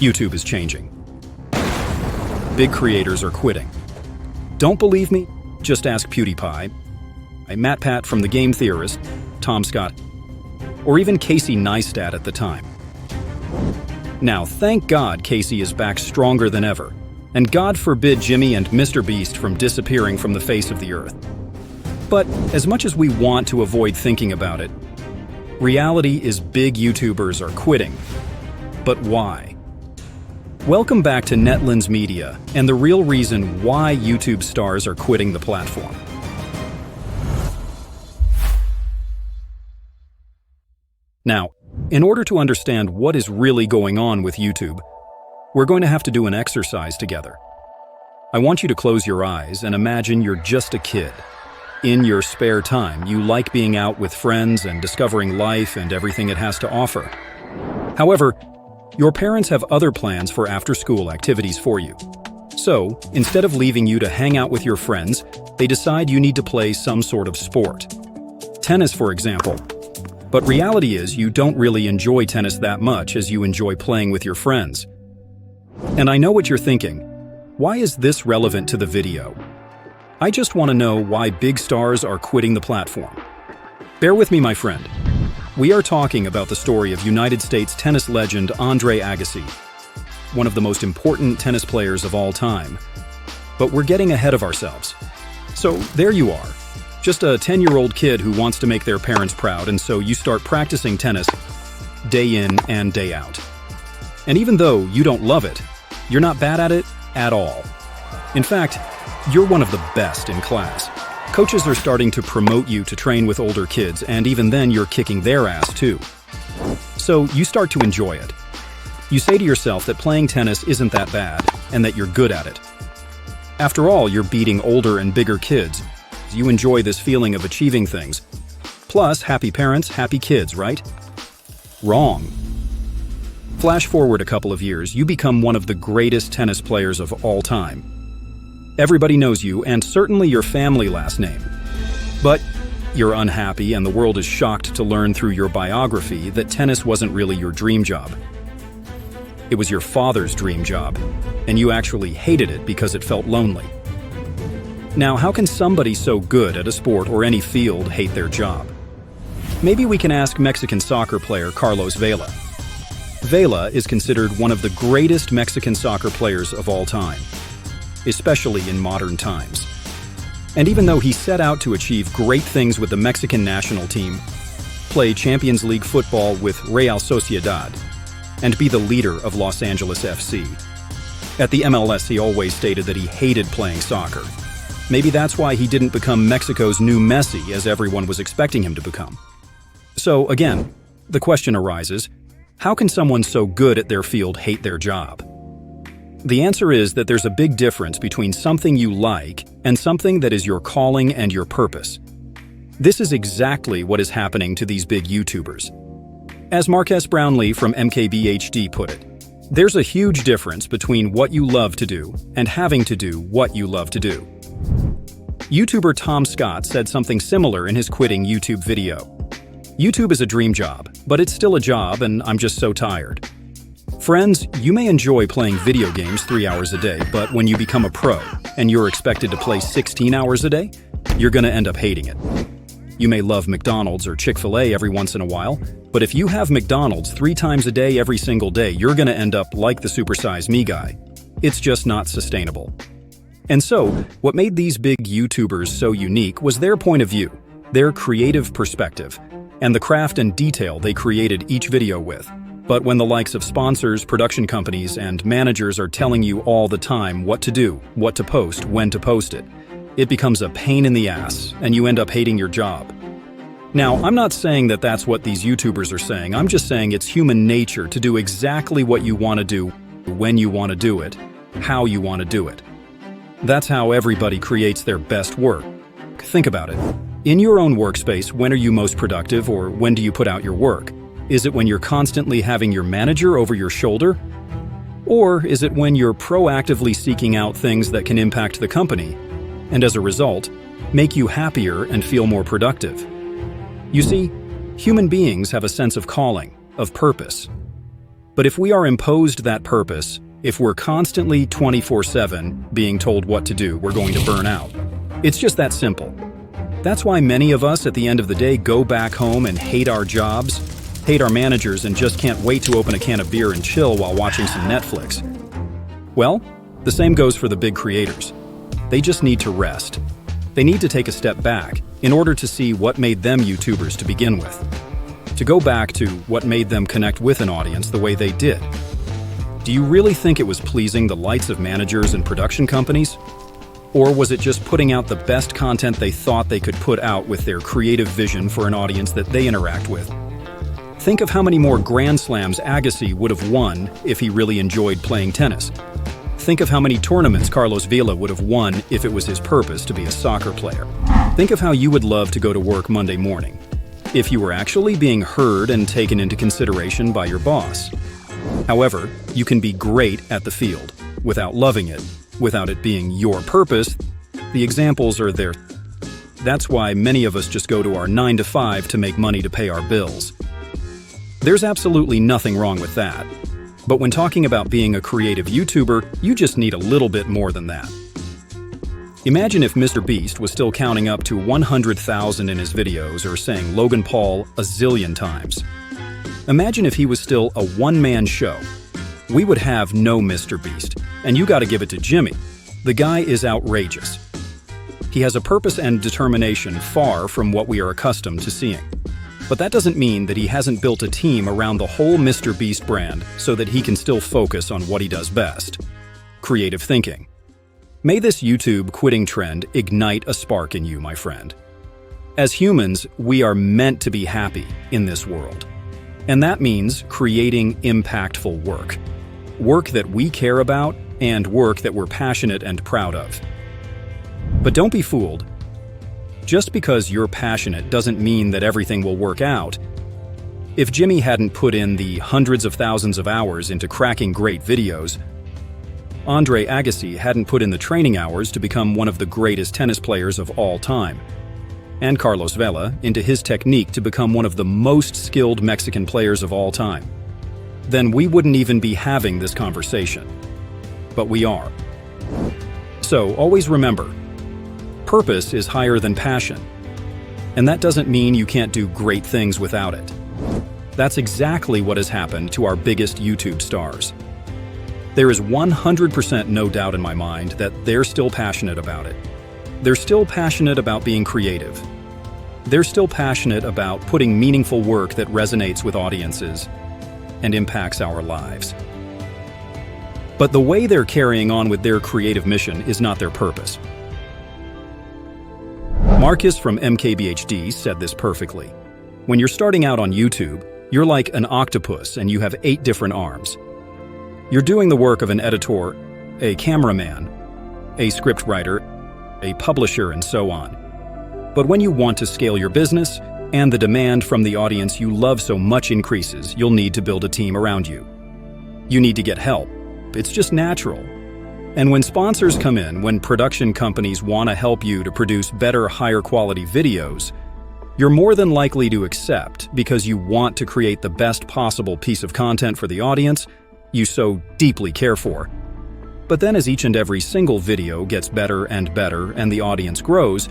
YouTube is changing. Big creators are quitting. Don't believe me? Just ask PewDiePie, MatPat from The Game Theorist, Tom Scott, or even Casey Neistat at the time. Now, thank God Casey is back stronger than ever, and God forbid Jimmy and Mr. Beast from disappearing from the face of the earth. But as much as we want to avoid thinking about it, reality is big YouTubers are quitting. But why? Welcome back to Netlens Media and the real reason why YouTube stars are quitting the platform. Now, in order to understand what is really going on with YouTube, we're going to have to do an exercise together. I want you to close your eyes and imagine you're just a kid. In your spare time, you like being out with friends and discovering life and everything it has to offer. However, your parents have other plans for after-school activities for you. So, instead of leaving you to hang out with your friends, they decide you need to play some sort of sport. Tennis, for example. But reality is you don't really enjoy tennis that much as you enjoy playing with your friends. And I know what you're thinking. Why is this relevant to the video? I just want to know why big stars are quitting the platform. Bear with me, my friend. We are talking about the story of United States tennis legend Andre Agassi, one of the most important tennis players of all time. But we're getting ahead of ourselves. So there you are, just a 10-year-old kid who wants to make their parents proud, and so you start practicing tennis day in and day out. And even though you don't love it, you're not bad at it at all. In fact, you're one of the best in class. Coaches are starting to promote you to train with older kids, and even then you're kicking their ass too. So you start to enjoy it. You say to yourself that playing tennis isn't that bad, and that you're good at it. After all, you're beating older and bigger kids. You enjoy this feeling of achieving things. Plus, happy parents, happy kids, right? Wrong. Flash forward a couple of years, you become one of the greatest tennis players of all time. Everybody knows you, and certainly your family last name. But you're unhappy, and the world is shocked to learn through your biography that tennis wasn't really your dream job. It was your father's dream job, and you actually hated it because it felt lonely. Now, how can somebody so good at a sport or any field hate their job? Maybe we can ask Mexican soccer player Carlos Vela. Vela is considered one of the greatest Mexican soccer players of all time, especially in modern times. And even though he set out to achieve great things with the Mexican national team, play Champions League football with Real Sociedad, and be the leader of Los Angeles FC, at the MLS he always stated that he hated playing soccer. Maybe that's why he didn't become Mexico's new Messi as everyone was expecting him to become. So again, the question arises, how can someone so good at their field hate their job? The answer is that there's a big difference between something you like and something that is your calling and your purpose. This is exactly what is happening to these big YouTubers. As Marques Brownlee from MKBHD put it, there's a huge difference between what you love to do and having to do what you love to do. YouTuber Tom Scott said something similar in his quitting YouTube video. YouTube is a dream job, but it's still a job and I'm just so tired. Friends, you may enjoy playing video games 3 hours a day, but when you become a pro and you're expected to play 16 hours a day, you're gonna end up hating it. You may love McDonald's or Chick-fil-A every once in a while, but if you have McDonald's 3 times a day every single day, you're gonna end up like the Super Size Me guy. It's just not sustainable. And so, what made these big YouTubers so unique was their point of view, their creative perspective, and the craft and detail they created each video with. But when the likes of sponsors, production companies, and managers are telling you all the time what to do, what to post, when to post it, it becomes a pain in the ass, and you end up hating your job. Now, I'm not saying that that's what these YouTubers are saying, I'm just saying it's human nature to do exactly what you want to do, when you want to do it, how you want to do it. That's how everybody creates their best work. Think about it. In your own workspace, when are you most productive, or when do you put out your work? Is it when you're constantly having your manager over your shoulder? Or is it when you're proactively seeking out things that can impact the company, and as a result, make you happier and feel more productive? You see, human beings have a sense of calling, of purpose. But if we are imposed that purpose, if we're constantly 24/7 being told what to do, we're going to burn out. It's just that simple. That's why many of us at the end of the day go back home and hate our jobs, hate our managers, and just can't wait to open a can of beer and chill while watching some Netflix. Well, the same goes for the big creators. They just need to rest. They need to take a step back in order to see what made them YouTubers to begin with. To go back to what made them connect with an audience the way they did. Do you really think it was pleasing the lights of managers and production companies? Or was it just putting out the best content they thought they could put out with their creative vision for an audience that they interact with? Think of how many more Grand Slams Agassi would have won if he really enjoyed playing tennis. Think of how many tournaments Carlos Vela would have won if it was his purpose to be a soccer player. Think of how you would love to go to work Monday morning, if you were actually being heard and taken into consideration by your boss. However, you can be great at the field without loving it, without it being your purpose. The examples are there. That's why many of us just go to our 9-to-5 to make money to pay our bills. There's absolutely nothing wrong with that. But when talking about being a creative YouTuber, you just need a little bit more than that. Imagine if Mr. Beast was still counting up to 100,000 in his videos or saying Logan Paul a zillion times. Imagine if he was still a one-man show. We would have no Mr. Beast. And you gotta give it to Jimmy. The guy is outrageous. He has a purpose and determination far from what we are accustomed to seeing. But that doesn't mean that he hasn't built a team around the whole Mr. Beast brand so that he can still focus on what he does best. Creative thinking. May this YouTube quitting trend ignite a spark in you, my friend. As humans, we are meant to be happy in this world. And that means creating impactful work. Work that we care about, and work that we're passionate and proud of. But don't be fooled. Just because you're passionate doesn't mean that everything will work out. If Jimmy hadn't put in the hundreds of thousands of hours into cracking great videos, Andre Agassi hadn't put in the training hours to become one of the greatest tennis players of all time, and Carlos Vela into his technique to become one of the most skilled Mexican players of all time, then we wouldn't even be having this conversation. But we are. So always remember, purpose is higher than passion. And that doesn't mean you can't do great things without it. That's exactly what has happened to our biggest YouTube stars. There is 100% no doubt in my mind that they're still passionate about it. They're still passionate about being creative. They're still passionate about putting meaningful work that resonates with audiences and impacts our lives. But the way they're carrying on with their creative mission is not their purpose. Marcus from MKBHD said this perfectly. When you're starting out on YouTube, you're like an octopus and you have 8 different arms. You're doing the work of an editor, a cameraman, a scriptwriter, a publisher, and so on. But when you want to scale your business and the demand from the audience you love so much increases, you'll need to build a team around you. You need to get help. It's just natural. And when sponsors come in, when production companies want to help you to produce better, higher quality videos, you're more than likely to accept because you want to create the best possible piece of content for the audience you so deeply care for. But then as each and every single video gets better and the audience grows,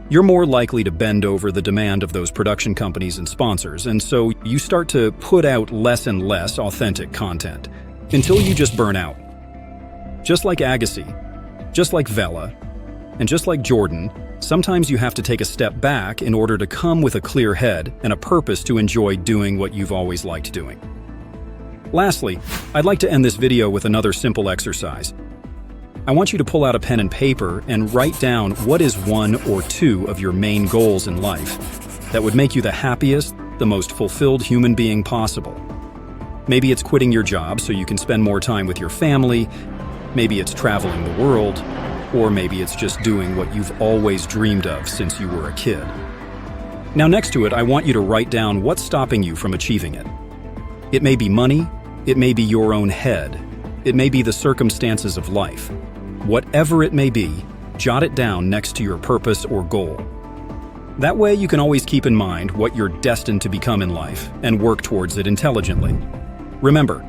you're more likely to bend over the demand of those production companies and sponsors, and so you start to put out less and less authentic content until you just burn out. Just like Agassi, just like Vela, and just like Jordan, sometimes you have to take a step back in order to come with a clear head and a purpose to enjoy doing what you've always liked doing. Lastly, I'd like to end this video with another simple exercise. I want you to pull out a pen and paper and write down what is 1 or 2 of your main goals in life that would make you the happiest, the most fulfilled human being possible. Maybe it's quitting your job so you can spend more time with your family, maybe it's traveling the world, or maybe it's just doing what you've always dreamed of since you were a kid. Now next to it, I want you to write down what's stopping you from achieving it. It may be money, it may be your own head, it may be the circumstances of life. Whatever it may be, jot it down next to your purpose or goal. That way you can always keep in mind what you're destined to become in life and work towards it intelligently. Remember,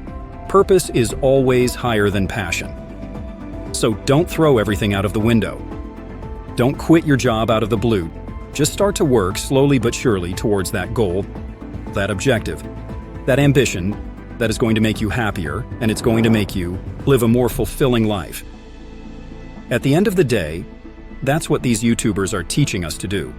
Purpose is always higher than passion. So don't throw everything out of the window. Don't quit your job out of the blue. Just start to work slowly but surely towards that goal, that objective, that ambition that is going to make you happier, and it's going to make you live a more fulfilling life. At the end of the day, that's what these YouTubers are teaching us to do.